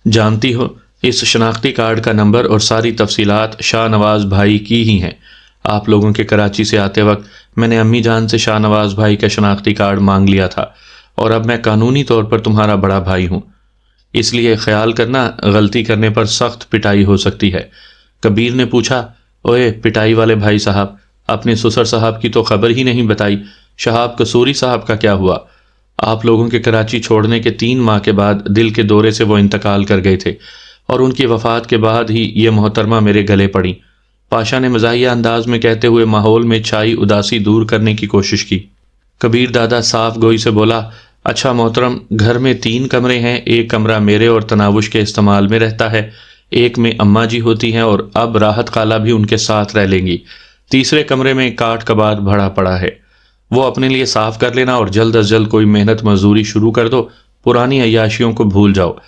जानती हो, इस शनाख्ती कार्ड का नंबर और सारी तफसीलात शाहनवाज भाई की ही हैं। आप लोगों के कराची से आते वक्त मैंने अम्मी जान से शाहनवाज भाई का शनाख्ती कार्ड मांग लिया था और अब मैं कानूनी तौर पर तुम्हारा बड़ा भाई हूँ। इसलिए ख्याल करना, गलती करने पर सख्त पिटाई हो सकती है। कबीर ने पूछा, ओए पिटाई वाले भाई साहब, अपने ससुर साहब की तो खबर ही नहीं बताई। शहाब कसूरी साहब का क्या हुआ? आप लोगों के कराची छोड़ने के 3 माह के बाद दिल के दौरे से वो इंतकाल कर गए थे और उनकी वफात के बाद ही ये मोहतरमा मेरे गले पड़ी। पाशा ने मज़ाहिया अंदाज में कहते हुए माहौल में छाई उदासी दूर करने की कोशिश की। कबीर दादा साफ गोई से बोला, अच्छा मोहतरम, घर में 3 कमरे हैं, एक कमरा मेरे और तनावुश के इस्तेमाल में रहता है, एक में अम्मा जी होती हैं और अब राहत खाला भी उनके साथ रह लेंगी। तीसरे कमरे में काट कबाड़ भरा पड़ा है, वो अपने लिए साफ कर लेना और जल्द अज जल्द कोई मेहनत मजदूरी शुरू कर दो। पुरानी अय्याशियों को भूल जाओ।